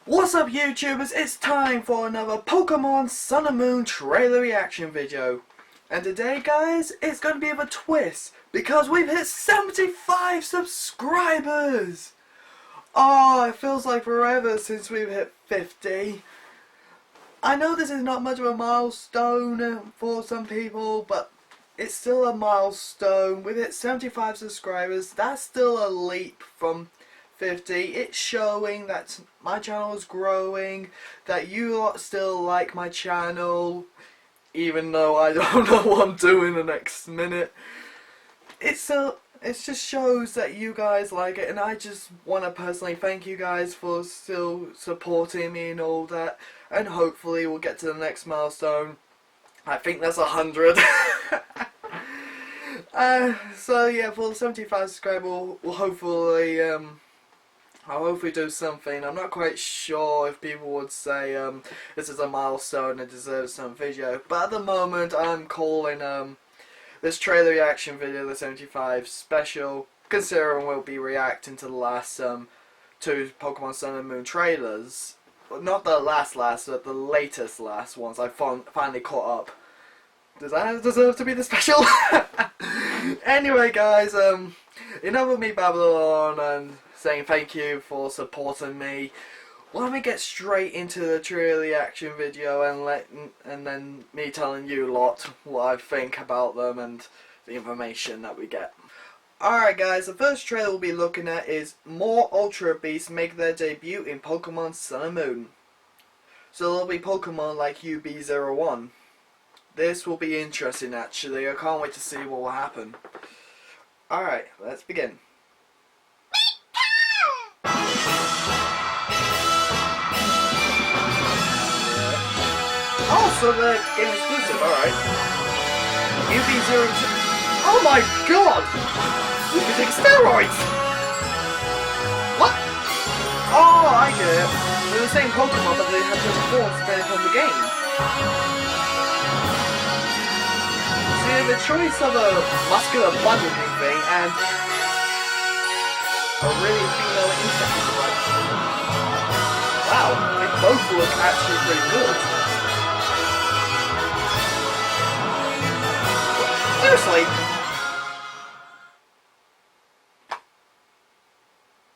What's up YouTubers, it's time for another Pokemon Sun and Moon trailer reaction video. And today guys, it's going to be a twist because we've hit 75 subscribers! Oh, it feels like forever since we've hit 50. I know this is not much of a milestone for some people, but it's still a milestone. We've hit 75 subscribers, that's still a leap from 50. It's showing that my channel is growing, that you lot still like my channel, even though I don't know what I'm doing the next minute. It just shows that you guys like it, and I just want to personally thank you guys for still supporting me and all that, and hopefully we'll get to the next milestone. I think that's 100. So yeah, for 75 subscribers, we'll hopefully I'll hopefully do something. I'm not quite sure if people would say this is a milestone and deserves some video, but at the moment I'm calling this trailer reaction video the 75 special, considering we'll be reacting to the last two Pokemon Sun and Moon trailers. Not the last, but the latest ones I finally caught up. Does that deserve to be the special? Anyway guys, enough of me babbling on and saying thank you for supporting me. Why don't we get straight into the trailer reaction video and then me telling you lot what I think about them and the information that we get. Alright guys, the first trailer we'll be looking at is more Ultra Beasts make their debut in Pokemon Sun and Moon. So there'll be Pokemon like UB01. This will be interesting actually, I can't wait to see what will happen. Alright, let's begin. Oh, so they're game exclusive, alright. UB02. Oh my god! He's using steroids! What? Oh, I get it. They're the same Pokemon, but they have different forms depending on the game. See, the choice of a muscular blood-looking thing and a really female insect is like, wow, they both look actually pretty good. Seriously?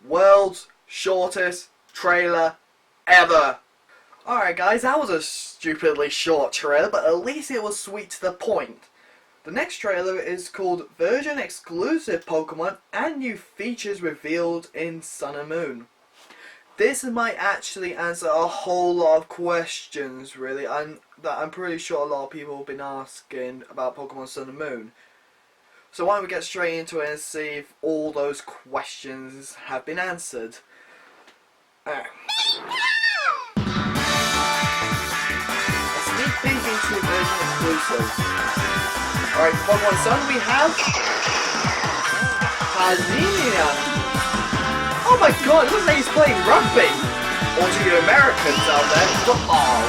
World's shortest trailer ever. Alright guys, that was a stupidly short trailer, but at least it was sweet to the point. The next trailer is called Version Exclusive Pokemon and New Features Revealed in Sun and Moon. This might actually answer a whole lot of questions really, that I'm pretty sure a lot of people have been asking about Pokemon Sun and Moon. So why don't we get straight into it and see if all those questions have been answered. A sneak peek into Version Exclusive. Alright, Pokemon Sun we have Hazinian. Oh my god, it looks like he's playing rugby! Or to you Americans out there, football.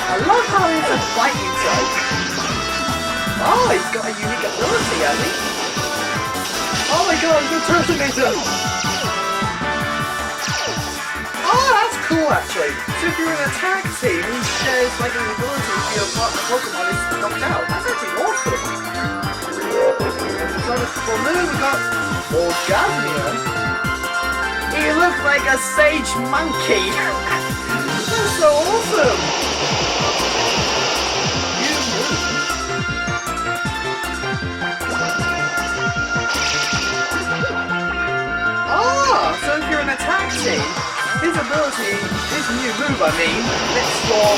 I love how he's a fighting type. Oh, he's got a unique ability, hasn't he? Oh my god, he's a Turtonator! Oh, that's cool actually. So if you're in a tag team, he shares like an ability if your partner Pokemon is knocked out. That's actually awesome. So for Moon we got Orgasmia. He looks like a sage monkey. That's so awesome. Ah, so if you're in a tag team, his ability, his new move I mean, lets your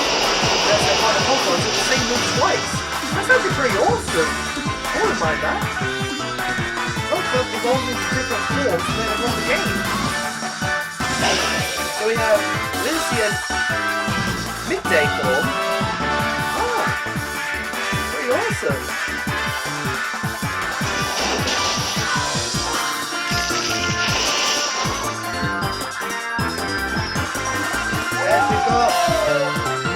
partner Pokemon do the same move twice. That's actually pretty awesome. I wouldn't mind that. But evolves into different forms depending on the game. So we have Lyncian midday form. Ah, pretty awesome. And we've got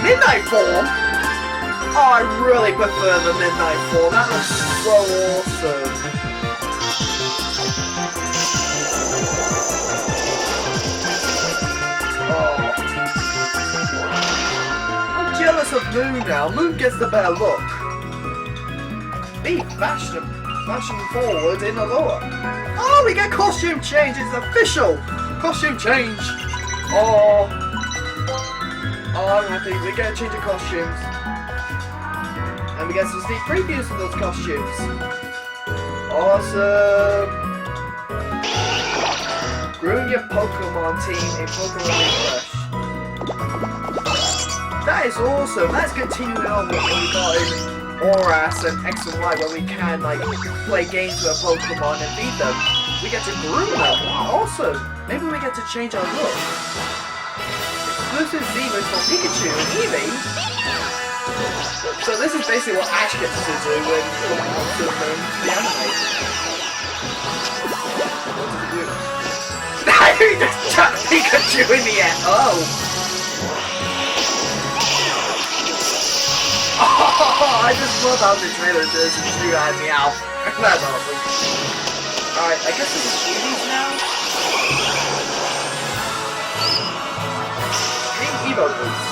Midnight form. Oh, I really prefer the Midnight form. That looks so awesome. Moon now. Moon gets the better look. Be fashion forward in the lore. Oh, we get costume change. It's official. Costume change. Oh, I'm happy. We get a change of costumes. And we get some sneak previews of those costumes. Awesome. Growing your Pokemon team in Pokemon Refresh. That is awesome. Let's continue on with what we got in Oras and X and Y, where we can like play games with a Pokemon and beat them. We get to groom them. Awesome. Maybe we get to change our look. Exclusive Zebras for Pikachu and Eevee. So this is basically what Ash gets to do when Pokemon the anime. What does it do? He just chucked Pikachu in the air. Oh. Oh, I just love how the trailer does and shoot at me out. That's awesome. Alright, I guess this is Eevee's now. Hey, Evo boots.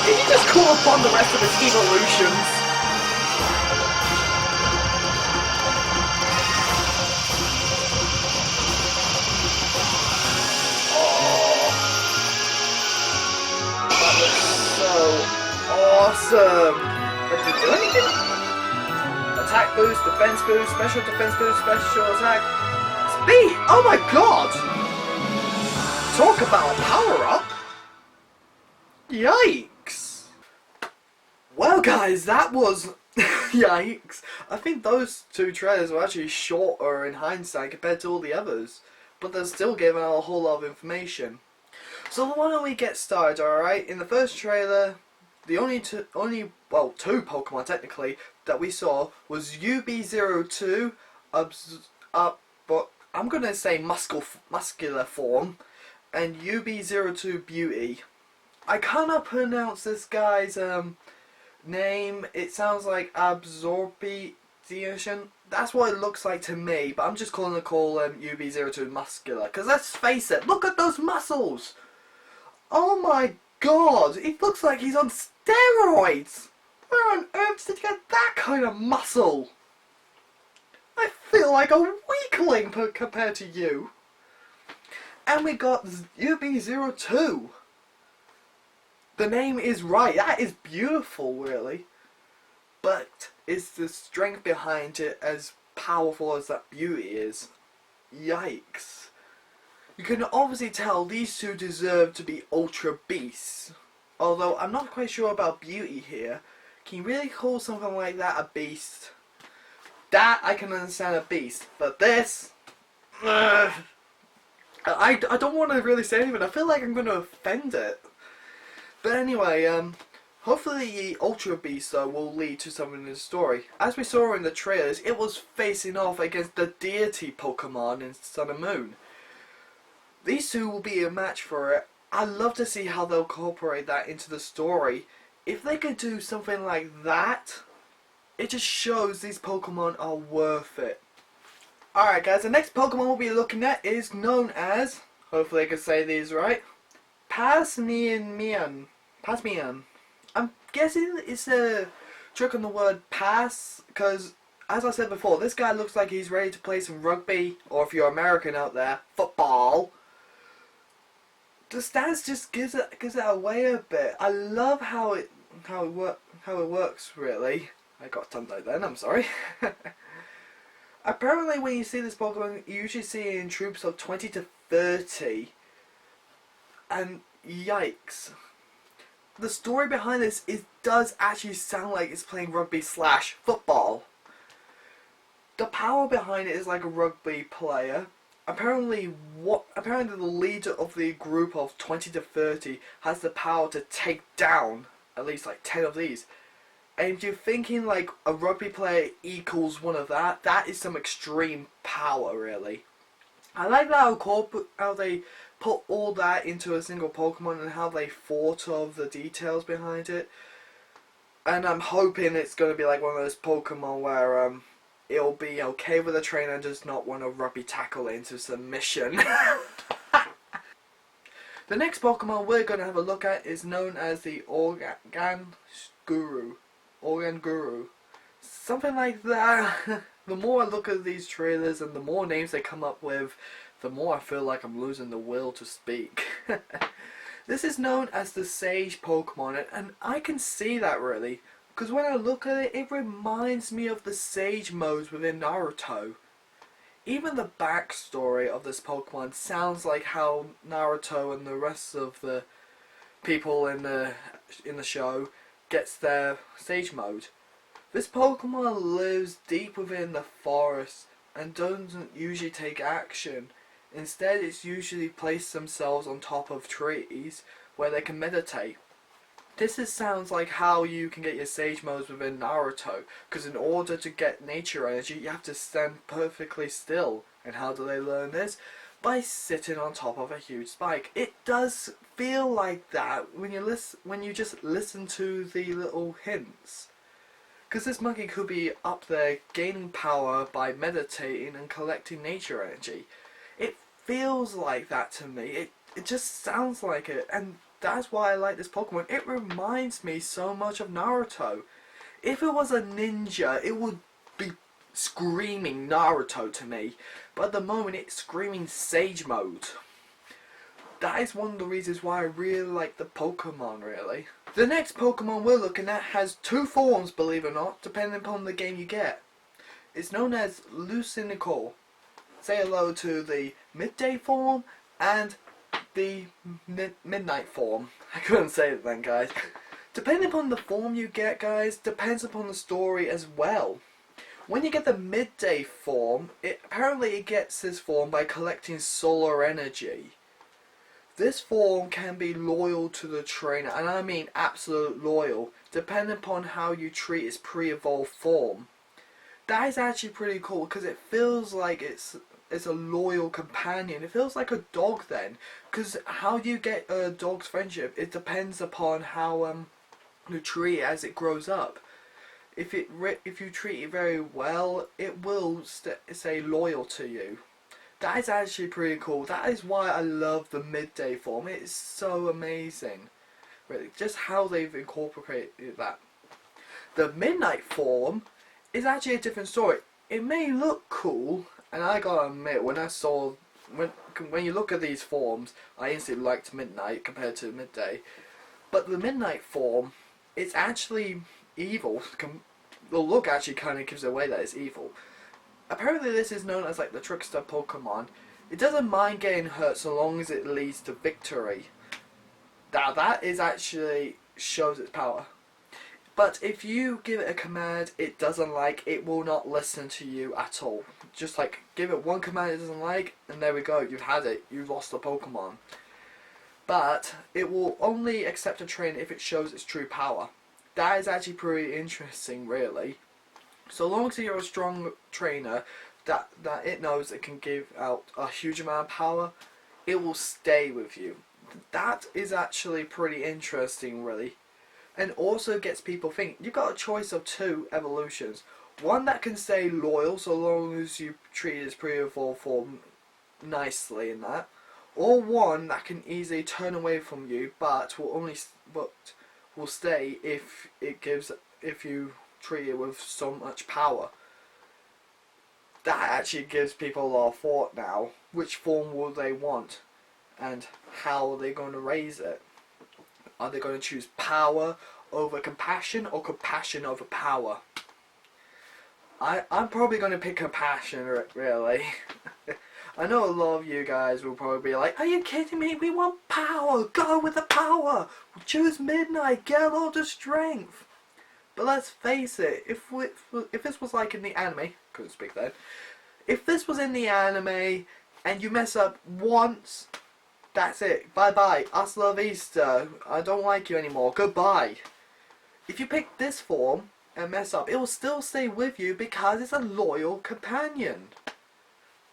Did he just call upon the rest of his evolutions? Awesome! But did it do anything? Attack boost, defense boost, special defense boost, special attack. Speed! Oh my god! Talk about a power up! Yikes! Well guys, that was... yikes. I think those two trailers were actually shorter in hindsight compared to all the others. But they're still giving out a whole lot of information. So why don't we get started, alright? In the first trailer... The only two Pokemon technically that we saw was UB02, but I'm gonna say muscular form, and UB02 Beauty. I cannot pronounce this guy's name. It sounds like Absorption. That's what it looks like to me, but I'm just call UB02 muscular. Cause let's face it, look at those muscles. Oh my god, it looks like he's on steroids! Where on earth did you get that kind of muscle? I feel like a weakling compared to you. And we got UB02. The name is right, that is beautiful really. But is the strength behind it as powerful as that beauty is? Yikes. You can obviously tell these two deserve to be Ultra Beasts. Although I'm not quite sure about Beauty here. Can you really call something like that a beast? That I can understand a beast. But this... I don't want to really say anything. I feel like I'm going to offend it. But anyway, hopefully the Ultra Beast though will lead to something in the story. As we saw in the trailers, it was facing off against the deity Pokemon in Sun and Moon. These two will be a match for it. I'd love to see how they'll incorporate that into the story. If they could do something like that, it just shows these Pokemon are worth it. Alright guys, the next Pokemon we'll be looking at is known as, hopefully I can say these right, Passmian. I'm guessing it's a trick on the word pass, because as I said before, this guy looks like he's ready to play some rugby, or if you're American out there, football. The stance just gives it away a bit. I love how it works really. I got tongue tied then, I'm sorry. Apparently when you see this Pokemon, you usually see it in troops of 20 to 30. And yikes. The story behind this does actually sound like it's playing rugby / football. The power behind it is like a rugby player. Apparently the leader of the group of 20 to 30 has the power to take down at least like 10 of these. And if you're thinking like a rugby player equals one of that is some extreme power really. I like that how they put all that into a single Pokemon and how they thought of the details behind it. And I'm hoping it's going to be like one of those Pokemon where it'll be okay with the trainer and does not want to rugby tackle it into submission. The next Pokemon we're going to have a look at is known as the Organ Guru. Organ Guru. Something like that. The more I look at these trailers and the more names they come up with, the more I feel like I'm losing the will to speak. This is known as the Sage Pokemon, and I can see that really, because when I look at it, it reminds me of the Sage modes within Naruto. Even the backstory of this Pokemon sounds like how Naruto and the rest of the people in the show gets their Sage mode. This Pokemon lives deep within the forest and doesn't usually take action. Instead, it's usually placed themselves on top of trees where they can meditate. This sounds like how you can get your Sage modes within Naruto, because in order to get nature energy, you have to stand perfectly still. And how do they learn this? By sitting on top of a huge spike. It does feel like that when you just listen to the little hints. Because this monkey could be up there gaining power by meditating and collecting nature energy. It feels like that to me. It just sounds like it, and that's why I like this Pokemon. It reminds me so much of Naruto. If it was a ninja, it would be screaming Naruto to me, but at the moment it's screaming Sage mode. That is one of the reasons why I really like the Pokemon, really. The next Pokemon we're looking at has two forms, believe it or not, depending upon the game you get. It's known as Lucinical. Say hello to the midday form and the midnight form. I couldn't say it then, guys. Depending upon the form you get, guys, depends upon the story as well. When you get the midday form, apparently it gets this form by collecting solar energy. This form can be loyal to the trainer, and I mean absolute loyal, depending upon how you treat its pre-evolved form. That is actually pretty cool, because it feels like it's a loyal companion. It feels like a dog then, because how you get a dog's friendship, it depends upon how you treat it as it grows up. If you treat it very well, it will stay loyal to you. That is actually pretty cool. That is why I love the midday form. It is so amazing, really, just how they've incorporated that. The midnight form is actually a different story. It may look cool, and I gotta admit, when you look at these forms, I instantly liked midnight compared to midday. But the midnight form, it's actually evil. The look actually kind of gives away that it's evil. Apparently this is known as like the trickster Pokemon. It doesn't mind getting hurt so long as it leads to victory. Now that is actually shows its power. But if you give it a command it doesn't like, it will not listen to you at all. Just like give it one command it doesn't like, and there we go, you've had it, you've lost the Pokemon. But it will only accept a train if it shows its true power. That is actually pretty interesting, really. So long as you're a strong trainer that it knows it can give out a huge amount of power, it will stay with you. That is actually pretty interesting, really. And also gets people thinking. You've got a choice of two evolutions. One that can stay loyal so long as you treat its pre-evolved form nicely in that. Or one that can easily turn away from you but will stay if you treat it with so much power. That actually gives people a lot of thought now. Which form will they want? And how are they going to raise it? Are they going to choose power over compassion or compassion over power? I'm probably going to pick compassion, really. I know a lot of you guys will probably be like, are you kidding me? We want power! Go with the power! Choose midnight, get all the strength! But let's face it, if this was like in the anime, couldn't speak then, if this was in the anime and you mess up once, that's it, bye bye, hasta la vista, I don't like you anymore, goodbye. If you pick this form and mess up, it will still stay with you because it's a loyal companion.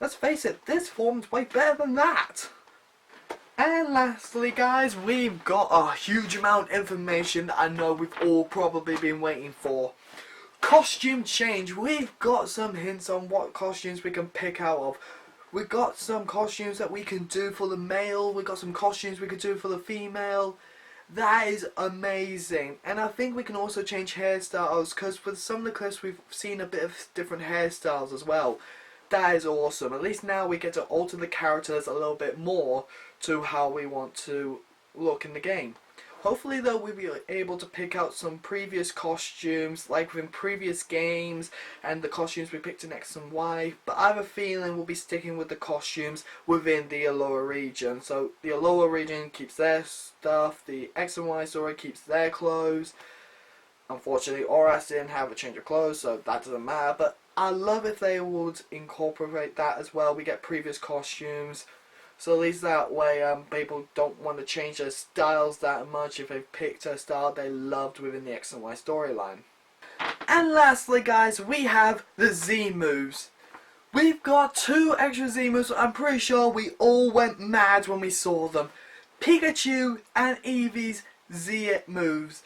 Let's face it, this form's way better than that. And lastly, guys, we've got a huge amount of information that I know we've all probably been waiting for. Costume change. We've got some hints on what costumes we can pick out of. We've got some costumes that we can do for the male. We've got some costumes we can do for the female. That is amazing. And I think we can also change hairstyles, because with some of the clips we've seen a bit of different hairstyles as well. That is awesome. At least now we get to alter the characters a little bit more to how we want to look in the game. Hopefully though we'll be able to pick out some previous costumes like within previous games and the costumes we picked in X and Y, but I have a feeling we'll be sticking with the costumes within the Alola region. So the Alola region keeps their stuff, the X and Y story keeps their clothes. Unfortunately Oras didn't have a change of clothes, so that doesn't matter, but I love if they would incorporate that as well. We get previous costumes. So at least that way people don't want to change their styles that much if they've picked a style they loved within the X and Y storyline. And lastly guys, we have the Z moves. We've got 2 extra Z moves. I'm pretty sure we all went mad when we saw them. Pikachu and Eevee's Z moves.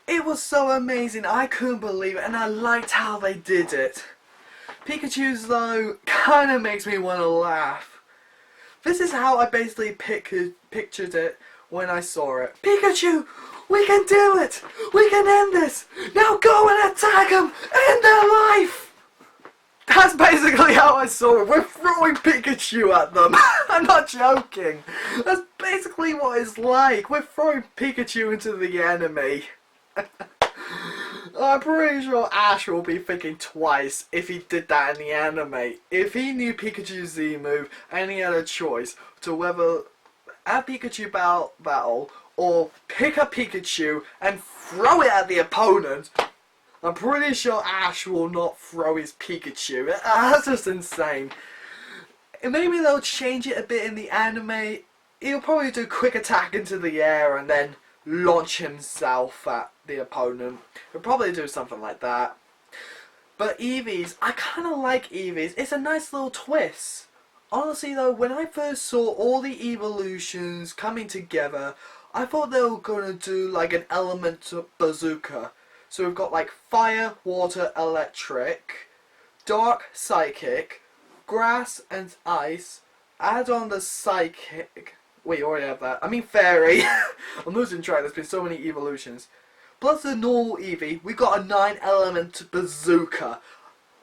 It was so amazing, I couldn't believe it, and I liked how they did it. Pikachu's though kinda makes me wanna laugh. This is how I basically pictured it when I saw it. Pikachu, we can do it! We can end this! Now go and attack them! End their life! That's basically how I saw it. We're throwing Pikachu at them. I'm not joking. That's basically what it's like. We're throwing Pikachu into the enemy. I'm pretty sure Ash will be thinking twice if he did that in the anime. If he knew Pikachu's Z move and he had a choice to whether have Pikachu battle or pick a Pikachu and throw it at the opponent, I'm pretty sure Ash will not throw his Pikachu. That's just insane. And maybe they'll change it a bit in the anime. He'll probably do quick attack into the air and then launch himself at the opponent. He'll probably do something like that. But Eevee's, I kind of like Eevee's. It's a nice little twist. Honestly though, when I first saw all the evolutions coming together, I thought they were going to do like an element bazooka. So we've got like fire, water, electric, dark, psychic, grass and ice, add on the psychic. Wait, you already have that. I mean fairy. I'm losing track, there's been so many evolutions. Plus the normal Eevee, we got a 9-element bazooka.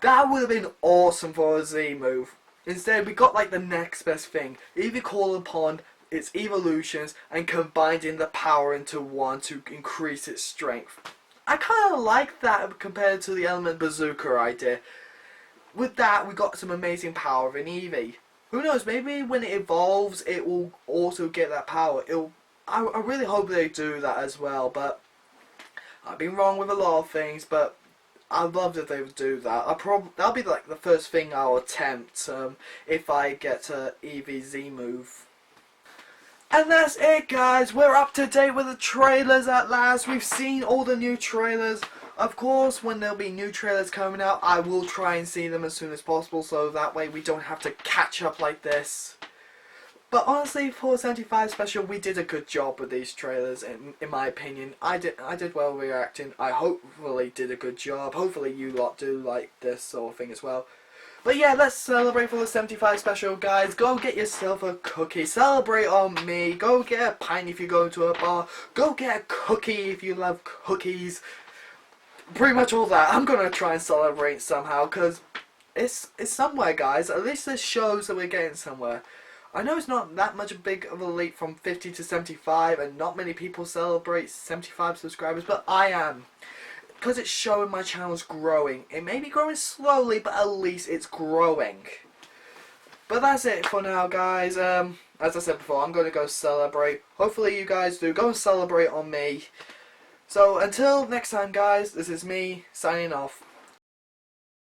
That would have been awesome for a Z move. Instead, we got like the next best thing. Eevee called upon its evolutions and combining the power into one to increase its strength. I kind of like that compared to the element bazooka idea. With that, we got some amazing power in Eevee. Who knows, maybe when it evolves, it will also get that power. I really hope they do that as well, but I've been wrong with a lot of things, but I'd love if they would do that. That'll be like the first thing I'll attempt if I get a Eevee Z move. And that's it guys, we're up to date with the trailers at last. We've seen all the new trailers. Of course, when there'll be new trailers coming out, I will try and see them as soon as possible, so that way we don't have to catch up like this. But honestly, for 75 special, we did a good job with these trailers, in my opinion. I did well reacting. I hopefully did a good job. Hopefully you lot do like this sort of thing as well. But yeah, let's celebrate for the 75 special, guys. Go get yourself a cookie. Celebrate on me. Go get a pint if you go to a bar. Go get a cookie if you love cookies. Pretty much all that. I'm gonna try and celebrate somehow, because it's somewhere, guys. At least this shows that we're getting somewhere. I know it's not that much big of a leap from 50 to 75, and not many people celebrate 75 subscribers, but I am. Because it's showing my channel's growing. It may be growing slowly, but at least it's growing. But that's it for now, guys. As I said before, I'm going to go celebrate. Hopefully you guys do. Go and celebrate on me. So until next time, guys, this is me signing off.